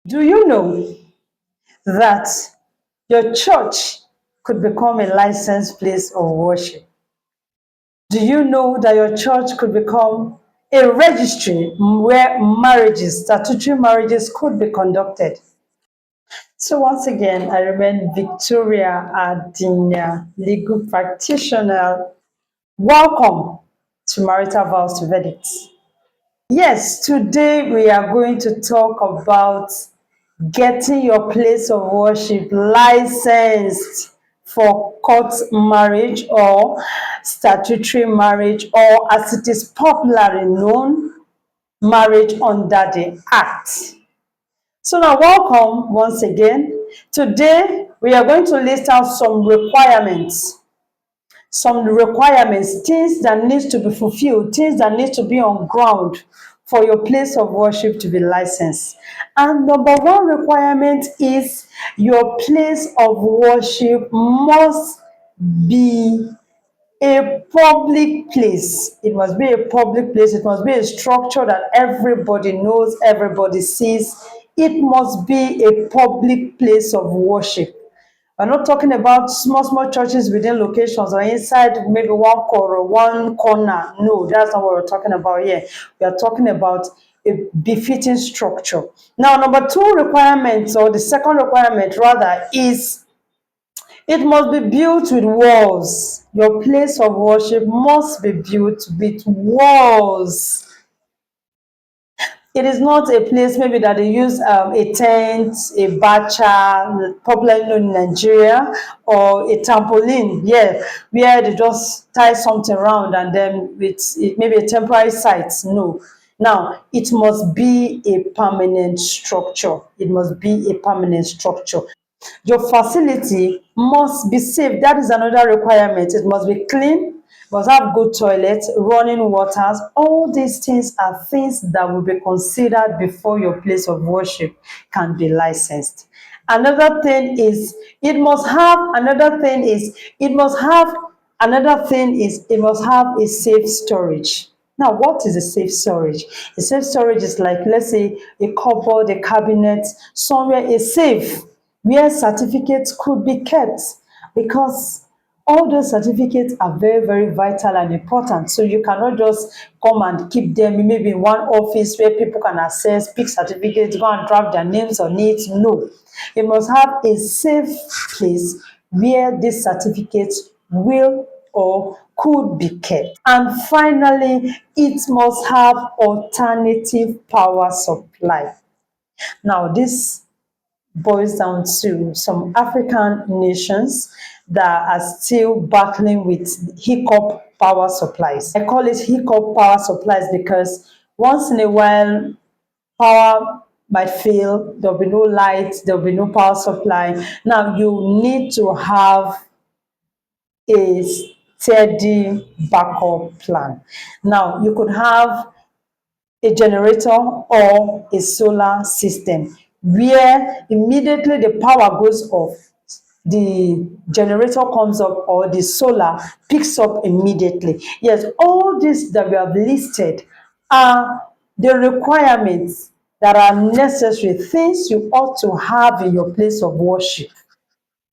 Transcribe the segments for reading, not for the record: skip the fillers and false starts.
Do you know that your church could become a licensed place of worship? Do you know that your church could become a registry where marriages, statutory marriages, could be conducted? So once again, I remain Victoria Adinia, legal practitioner. Welcome to Marital Vows to Verdicts. Yes, today we are going to talk about getting your place of worship licensed for court marriage or statutory marriage, or as it is popularly known, marriage under the Act. So now welcome once again. Today we are going to list out some requirements, things that needs to be fulfilled, things that need to be on ground for your place of worship to be licensed. And number one requirement is your place of worship must be a public place. It must be a public place. It must be a structure that everybody knows, everybody sees. It must be a public place of worship. We're not talking about small, small churches within locations or inside maybe one corner. No, that's not what we're talking about here. We are talking about a befitting structure. Now, number two requirement, or the second requirement rather, is it must be built with walls. Your place of worship must be built with walls. It is not a place maybe that they use a tent, a bacha, popularly known in Nigeria, or a trampoline, yeah, where they just tie something around and then it's maybe a temporary site. No. Now, it must be a permanent structure. It must be a permanent structure. Your facility must be safe. That is another requirement. It must be clean, must have good toilets, running waters. All these things are things that will be considered before your place of worship can be licensed. Another thing is it must have a safe storage. Now, what is a safe storage? A safe storage is like, let's say, a cupboard, a cabinet, somewhere is safe where certificates could be kept, because all those certificates are very, very vital and important. So you cannot just come and keep them maybe in one office where people can access, pick certificates, go and draft their names on it. No. It must have a safe place where these certificates will or could be kept. And finally, it must have alternative power supply. Now, this boils down to some African nations that are still battling with hiccup power supplies. I call it hiccup power supplies because once in a while, power might fail, there'll be no light, there'll be no power supply. Now, you need to have a steady backup plan. Now, you could have a generator or a solar system where immediately the power goes off, the generator comes up or the solar picks up immediately. Yes, all this that we have listed are the requirements that are necessary, things you ought to have in your place of worship.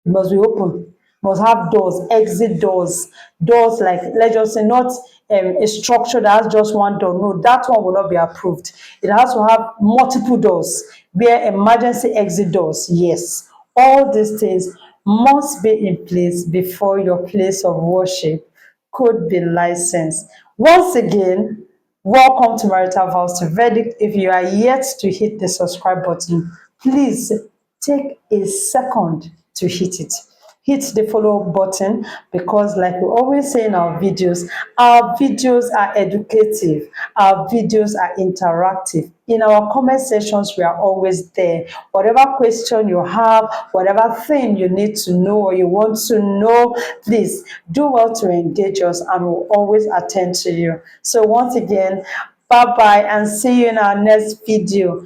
It must be open, must have doors, exit doors, doors like, let's just say, not a structure that has just one door. No, that one will not be approved. It has to have multiple doors, where emergency exit doors. Yes, all these things must be in place before your place of worship could be licensed. Once again, welcome to Marital Vows to Verdict. If you are yet to hit the subscribe button, please take a second to hit it. Hit the follow button, because like we always say in our videos are educative, our videos are interactive. In our comment sections, we are always there. Whatever question you have, whatever thing you need to know or you want to know, please do well to engage us and we'll always attend to you. So once again, bye bye and see you in our next video.